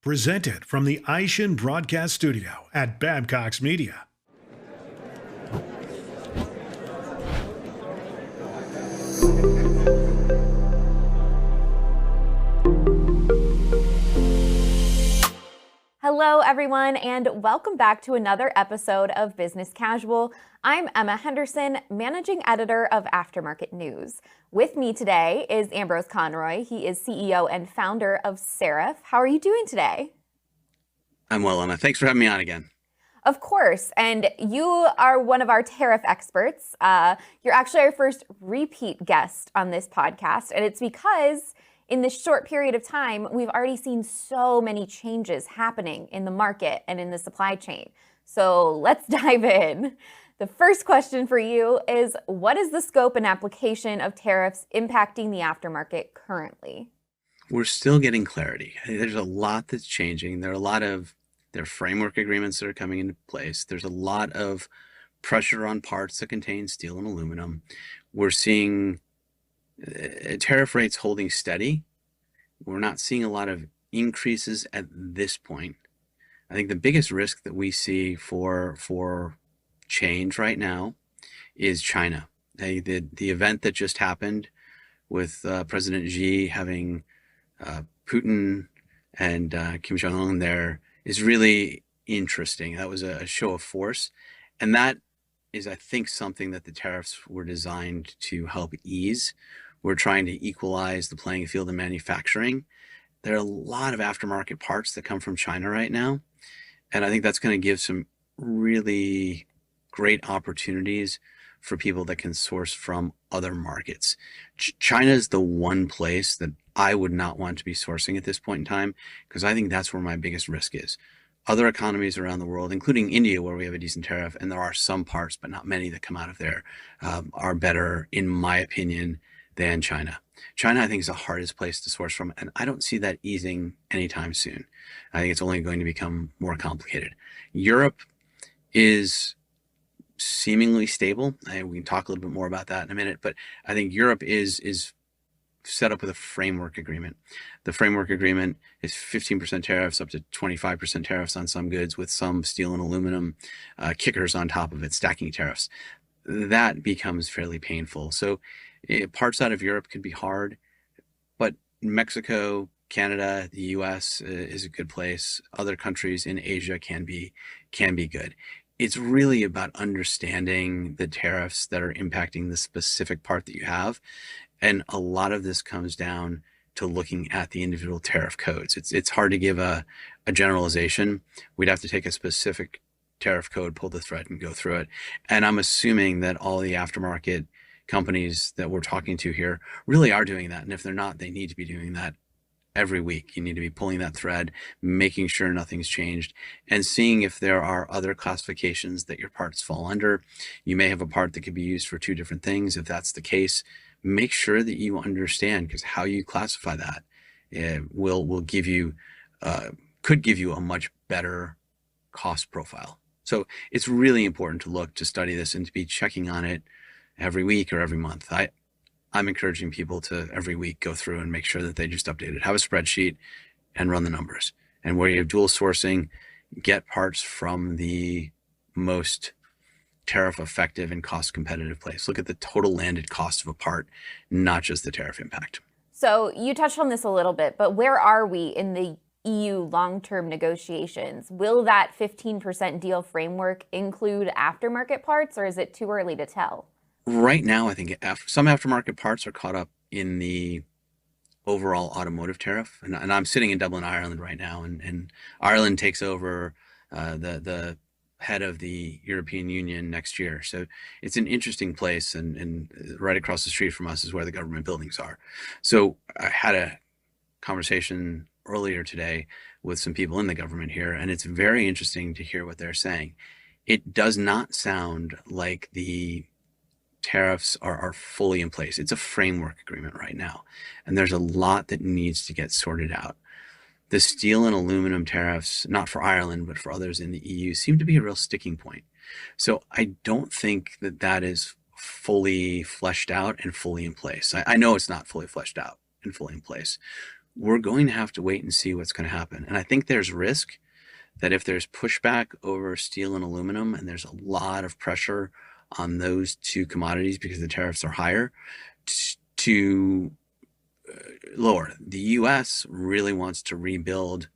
Presented from the Aishin Broadcast Studio at Babcock's Media. Hello, everyone, and welcome back to another episode of Business Casual. I'm Emma Henderson, Managing Editor of Aftermarket News. With me today is Ambrose Conroy. He is CEO and founder of Seraph. How are you doing today? I'm well, Emma. Thanks for having me on again. Of course, and you are one of our tariff experts. You're actually our first repeat guest on this podcast, and it's because in this short period of time, we've already seen so many changes happening in the market and in the supply chain. So let's dive in. The first question for you is, what is the scope and application of tariffs impacting the aftermarket currently? We're still getting clarity. There's a lot that's changing. There are framework agreements that are coming into place. There's a lot of pressure on parts that contain steel and aluminum. We're seeing tariff rates holding steady. We're not seeing a lot of increases at this point. I think the biggest risk that we see for change right now is China. The event that just happened with President Xi having Putin and Kim Jong-un there is really interesting. That was a show of force. And that is, I think, something that the tariffs were designed to help ease. We're trying to equalize the playing field in manufacturing. There are a lot of aftermarket parts that come from China right now. And I think that's going to give some really great opportunities for people that can source from other markets. China is the one place that I would not want to be sourcing at this point in time, because I think that's where my biggest risk is. Other economies around the world, including India, where we have a decent tariff, and there are some parts, but not many, that come out of there, are better, in my opinion, than China. China, I think, is the hardest place to source from, and I don't see that easing anytime soon. I think it's only going to become more complicated. Europe is seemingly stable. We can talk a little bit more about that in a minute, but I think Europe is set up with a framework agreement. The framework agreement is 15% tariffs up to 25% tariffs on some goods, with some steel and aluminum kickers on top of it, stacking tariffs. That becomes fairly painful. So parts out of Europe could be hard, but Mexico, Canada, the US is a good place. Other countries in Asia can be good. It's really about understanding the tariffs that are impacting the specific part that you have. And a lot of this comes down to looking at the individual tariff codes. It's hard to give a generalization. We'd have to take a specific tariff code, pull the thread, and go through it. And I'm assuming that all the aftermarket companies that we're talking to here really are doing that. And if they're not, they need to be doing that every week. You need to be pulling that thread, making sure nothing's changed, and seeing if there are other classifications that your parts fall under. You may have a part that could be used for two different things. If that's the case, make sure that you understand, because how you classify that will give you could give you a much better cost profile. So it's really important to study this and to be checking on it every week or every month. I'm encouraging people to every week go through and make sure that they just update it. Have a spreadsheet and run the numbers. And where you have dual sourcing, get parts from the most tariff effective and cost competitive place. Look at the total landed cost of a part, not just the tariff impact. So you touched on this a little bit, but where are we in the EU long-term negotiations? Will that 15% deal framework include aftermarket parts, or is it too early to tell? Right now, I think some aftermarket parts are caught up in the overall automotive tariff. And I'm sitting in Dublin, Ireland right now, and Ireland takes over the head of the European Union next year. So it's an interesting place, and right across the street from us is where the government buildings are. So I had a conversation earlier today with some people in the government here, and it's very interesting to hear what they're saying. It does not sound like the tariffs are fully in place. It's a framework agreement right now, and there's a lot that needs to get sorted out. The steel and aluminum tariffs, not for Ireland, but for others in the EU, seem to be a real sticking point. So I don't think that is fully fleshed out and fully in place. I know it's not fully fleshed out and fully in place. we're going to have to wait and see what's going to happen. And I think there's risk that if there's pushback over steel and aluminum, and there's a lot of pressure on those two commodities because the tariffs are higher, to lower. The U.S. really wants to rebuild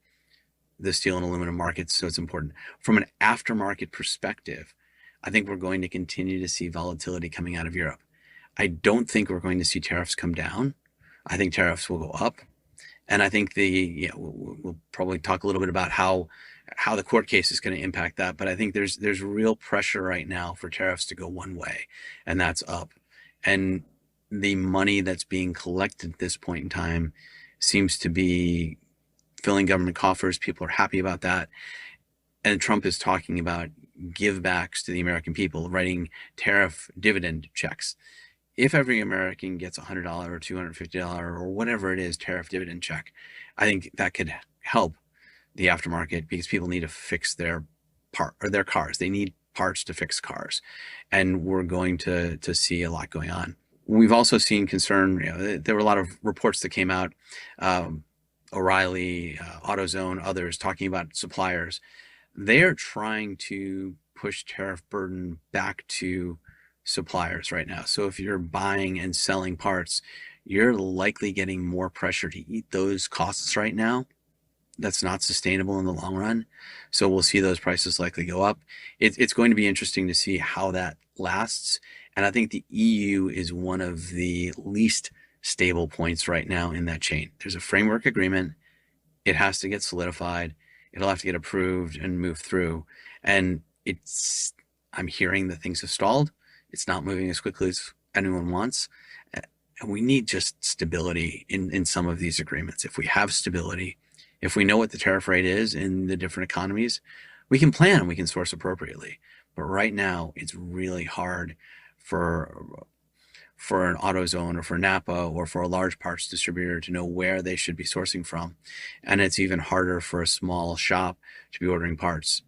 the steel and aluminum markets, so it's important. From an aftermarket perspective, I think we're going to continue to see volatility coming out of Europe. I don't think we're going to see tariffs come down. I think tariffs will go up. And I think we'll probably talk a little bit about how the court case is going to impact that. But I think there's real pressure right now for tariffs to go one way, and that's up. And the money that's being collected at this point in time seems to be filling government coffers. People are happy about that. And Trump is talking about give backs to the American people, writing tariff dividend checks. If every American gets $100 or $250 or whatever it is, tariff dividend check, I think that could help the aftermarket, because people need to fix their cars. They need parts to fix cars. And we're going to see a lot going on. We've also seen concern, there were a lot of reports that came out, O'Reilly, AutoZone, others talking about suppliers. They're trying to push tariff burden back to suppliers right now. So if you're buying and selling parts, you're likely getting more pressure to eat those costs right now. That's not sustainable in the long run. So we'll see those prices likely go up. It's going to be interesting to see how that lasts. And I think the EU is one of the least stable points right now in that chain. There's a framework agreement. It has to get solidified. It'll have to get approved and move through. And I'm hearing that things have stalled. It's not moving as quickly as anyone wants. And we need just stability in some of these agreements. If we have stability, if we know what the tariff rate is in the different economies, we can plan and we can source appropriately. But right now, it's really hard for an AutoZone or for Napa or for a large parts distributor to know where they should be sourcing from. And it's even harder for a small shop to be ordering parts.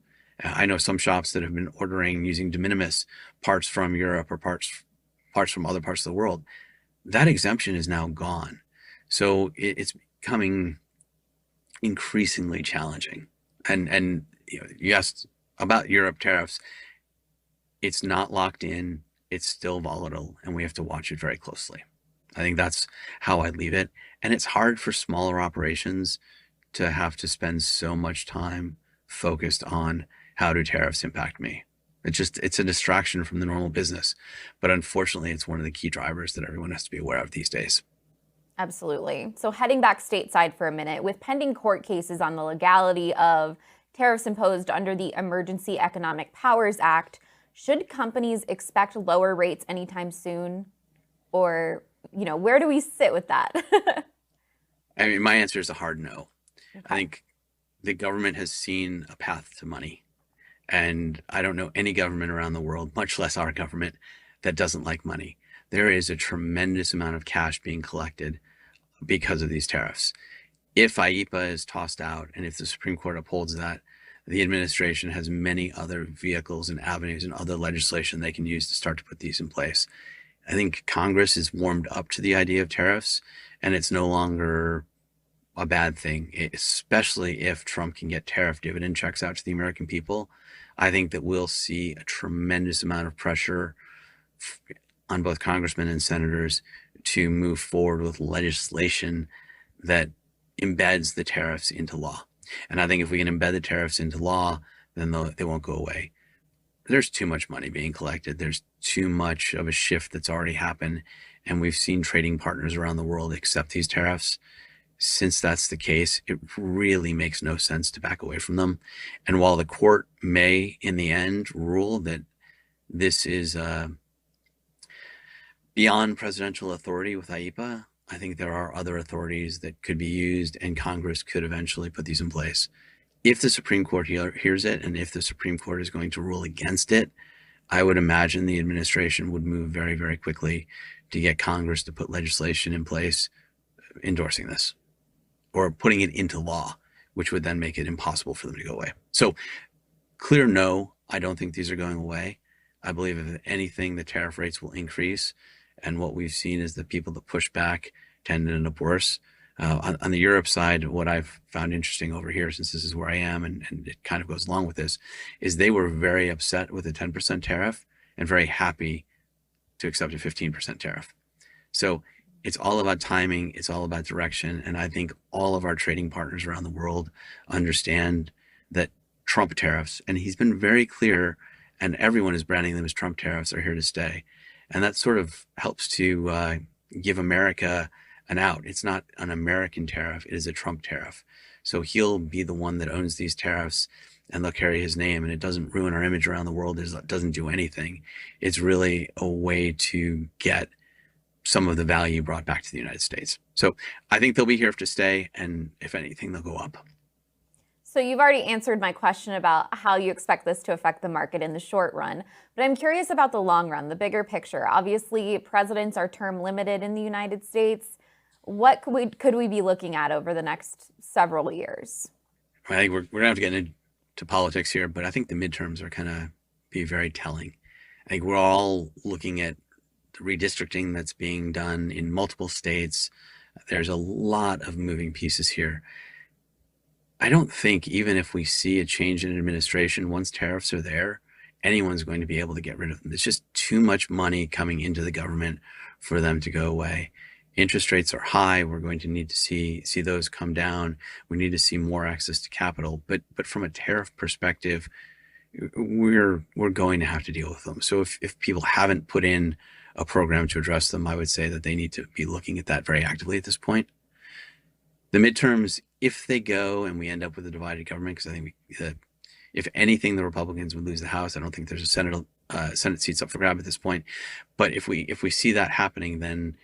I know some shops that have been ordering using de minimis parts from Europe or parts from other parts of the world. That exemption is now gone. So it's becoming increasingly challenging. And you asked about Europe tariffs. It's not locked in. It's still volatile, and we have to watch it very closely. I think that's how I'd leave it. And it's hard for smaller operations to have to spend so much time focused on how do tariffs impact me. It's a distraction from the normal business. But unfortunately, it's one of the key drivers that everyone has to be aware of these days. Absolutely. So heading back stateside for a minute, with pending court cases on the legality of tariffs imposed under the Emergency Economic Powers Act, should companies expect lower rates anytime soon? Or, where do we sit with that? I mean, my answer is a hard no. Okay. I think the government has seen a path to money. And I don't know any government around the world, much less our government, that doesn't like money. There is a tremendous amount of cash being collected because of these tariffs. If IEEPA is tossed out and if the Supreme Court upholds that, the administration has many other vehicles and avenues and other legislation they can use to start to put these in place. I think Congress is warmed up to the idea of tariffs, and it's no longer a bad thing, especially if Trump can get tariff dividend checks out to the American people. I think that we'll see a tremendous amount of pressure on both congressmen and senators to move forward with legislation that embeds the tariffs into law. And I think if we can embed the tariffs into law, then they won't go away. There's too much money being collected. There's too much of a shift that's already happened. And we've seen trading partners around the world accept these tariffs. Since that's the case, it really makes no sense to back away from them. And while the court may, in the end, rule that this is beyond presidential authority with IEEPA, I think there are other authorities that could be used, and Congress could eventually put these in place. If the Supreme Court hears it, and if the Supreme Court is going to rule against it, I would imagine the administration would move very, very quickly to get Congress to put legislation in place endorsing this or putting it into law, which would then make it impossible for them to go away. So clear no, I don't think these are going away. I believe if anything, the tariff rates will increase. And what we've seen is the people that push back tend to end up worse. On the Europe side, what I've found interesting over here, since this is where I am, and it kind of goes along with this, is they were very upset with the 10% tariff and very happy to accept a 15% tariff. So it's all about timing, it's all about direction, and I think all of our trading partners around the world understand that Trump tariffs, and he's been very clear, and everyone is branding them as Trump tariffs, are here to stay. And that sort of helps to give America an out. It's not an American tariff, it is a Trump tariff. So he'll be the one that owns these tariffs, and they'll carry his name, and it doesn't ruin our image around the world. It doesn't do anything. It's really a way to get some of the value brought back to the United States. So I think they'll be here to stay, and if anything, they'll go up. So you've already answered my question about how you expect this to affect the market in the short run, but I'm curious about the long run, the bigger picture. Obviously, presidents are term limited in the United States. What could we be looking at over the next several years? I think we're going to have to get into politics here, but I think the midterms are going to be very telling. I think we're all looking at the redistricting that's being done in multiple states. There's a lot of moving pieces here. I don't think even if we see a change in administration, once tariffs are there, anyone's going to be able to get rid of them. There's just too much money coming into the government for them to go away. Interest rates are high. We're going to need to see those come down. We need to see more access to capital. But from a tariff perspective, we're going to have to deal with them. So if people haven't put in a program to address them, I would say that they need to be looking at that very actively at this point. The midterms, if they go and we end up with a divided government, because I think if anything, the Republicans would lose the House. I don't think there's a Senate seats up for grab at this point. But if we see that happening, then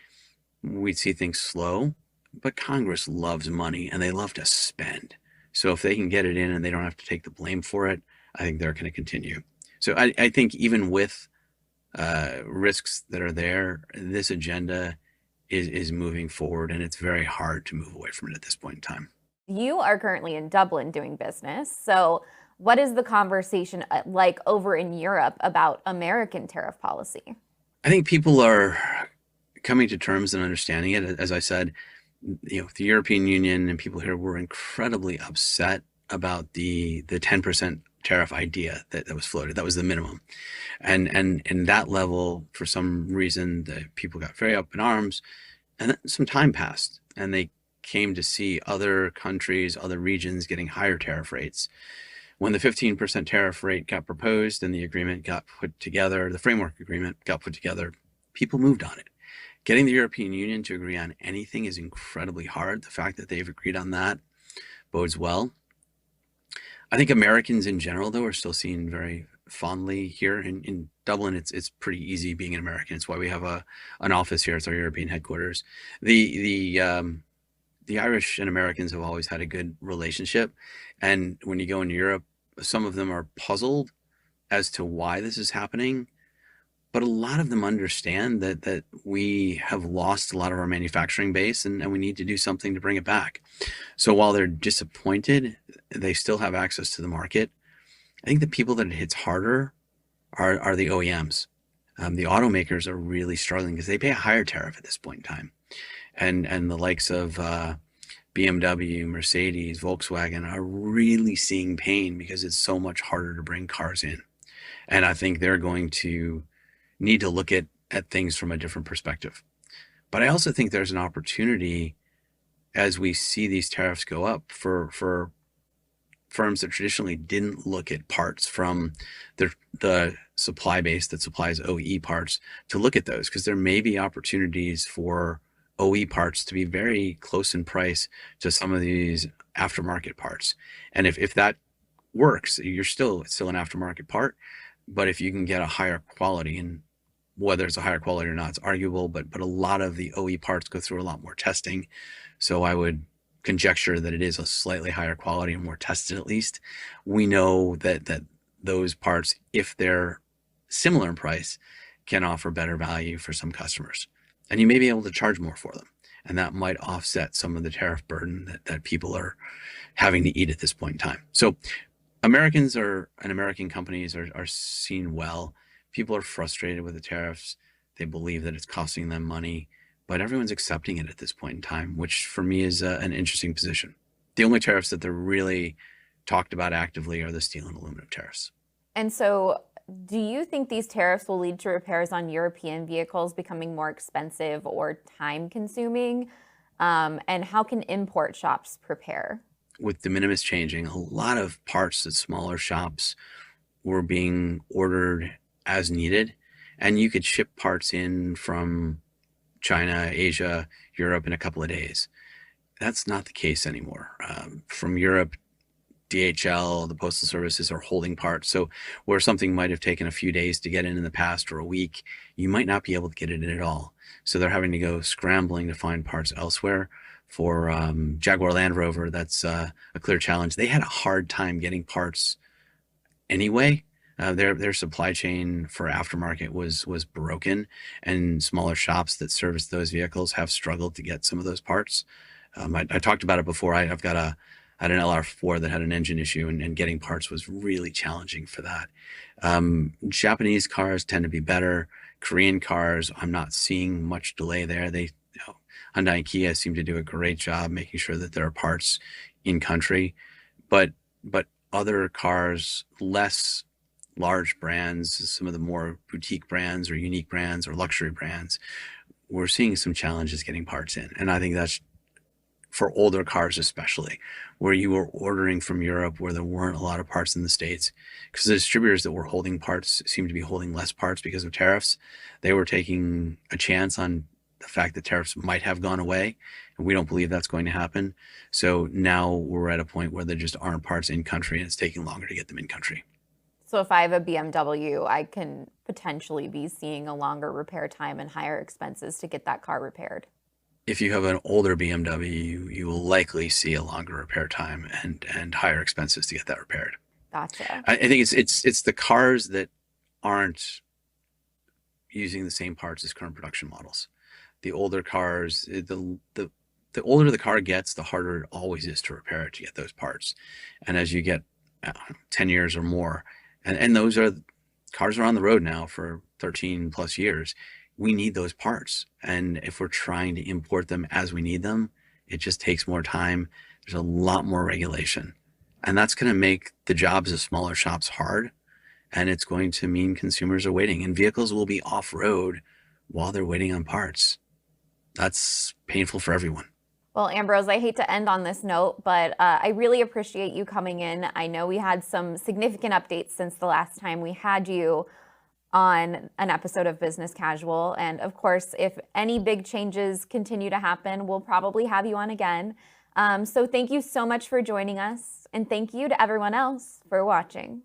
we'd see things slow. But Congress loves money and they love to spend. So if they can get it in and they don't have to take the blame for it, I think they're going to continue. So I think even with risks that are there, this agenda is moving forward, and it's very hard to move away from it at this point in time. You are currently in Dublin doing business. So what is the conversation like over in Europe about American tariff policy? I think people are coming to terms and understanding it. As I said, the European Union and people here were incredibly upset about the 10% tariff idea that was floated. That was the minimum. And in that level, for some reason, the people got very up in arms, and then some time passed, and they came to see other countries, other regions getting higher tariff rates. When the 15% tariff rate got proposed and the agreement got put together, the framework agreement got put together, people moved on it. Getting the European Union to agree on anything is incredibly hard. The fact that they've agreed on that bodes well. I think Americans in general, though, are still seen very fondly here in Dublin. It's pretty easy being an American. It's why we have an office here. It's our European headquarters. The Irish and Americans have always had a good relationship, and when you go into Europe, some of them are puzzled as to why this is happening. But a lot of them understand that we have lost a lot of our manufacturing base, and we need to do something to bring it back. So while they're disappointed, they still have access to the market. I think the people that it hits harder are the OEMs. The automakers are really struggling because they pay a higher tariff at this point in time. And the likes of BMW, Mercedes, Volkswagen are really seeing pain because it's so much harder to bring cars in. And I think they're going to need to look at things from a different perspective. But I also think there's an opportunity as we see these tariffs go up for firms that traditionally didn't look at parts from the supply base that supplies OE parts to look at those, because there may be opportunities for OE parts to be very close in price to some of these aftermarket parts. And if that works, it's still an aftermarket part, but if you can get a higher quality, and whether it's a higher quality or not, it's arguable, but a lot of the OE parts go through a lot more testing. So I would conjecture that it is a slightly higher quality and more tested at least. We know that those parts, if they're similar in price, can offer better value for some customers. And you may be able to charge more for them. And that might offset some of the tariff burden that people are having to eat at this point in time. So Americans and American companies are seen well. People are frustrated with the tariffs. They believe that it's costing them money. but everyone's accepting it at this point in time, which for me is an interesting position. The only tariffs that they're really talked about actively are the steel and aluminum tariffs. And so, do you think these tariffs will lead to repairs on European vehicles becoming more expensive or time consuming? And how can import shops prepare? With de minimis changing, a lot of parts at smaller shops were being ordered as needed, and you could ship parts in from China, Asia, Europe in a couple of days. That's not the case anymore. From Europe, DHL, the postal services are holding parts. So where something might have taken a few days to get in the past or a week, you might not be able to get it in at all. So they're having to go scrambling to find parts elsewhere. For Jaguar Land Rover, that's a clear challenge. They had a hard time getting parts anyway. Their supply chain for aftermarket was broken, and smaller shops that service those vehicles have struggled to get some of those parts. I talked about it before. I had an LR4 that had an engine issue, and getting parts was really challenging for that. Japanese cars tend to be better. Korean cars, I'm not seeing much delay there. Hyundai and Kia seem to do a great job making sure that there are parts in country, but other cars, less large brands, some of the more boutique brands or unique brands or luxury brands, we're seeing some challenges getting parts in. And I think that's for older cars, especially where you were ordering from Europe, where there weren't a lot of parts in the States, because the distributors that were holding parts seem to be holding less parts because of tariffs. They were taking a chance on the fact that tariffs might have gone away, and we don't believe that's going to happen. So now we're at a point where there just aren't parts in country, and it's taking longer to get them in country. So if I have a BMW, I can potentially be seeing a longer repair time and higher expenses to get that car repaired. If you have an older BMW, you will likely see a longer repair time and higher expenses to get that repaired. Gotcha. I think it's the cars that aren't using the same parts as current production models. The older cars, the older the car gets, the harder it always is to repair it to get those parts. And as you get 10 years or more, and those cars are on the road now for 13 plus years, we need those parts. And if we're trying to import them as we need them, it just takes more time. There's a lot more regulation. And that's going to make the jobs of smaller shops hard. And it's going to mean consumers are waiting, and vehicles will be off-road while they're waiting on parts. That's painful for everyone. Well, Ambrose, I hate to end on this note, but I really appreciate you coming in. I know we had some significant updates since the last time we had you on an episode of Business Casual. And of course, if any big changes continue to happen, we'll probably have you on again. So thank you so much for joining us. And thank you to everyone else for watching.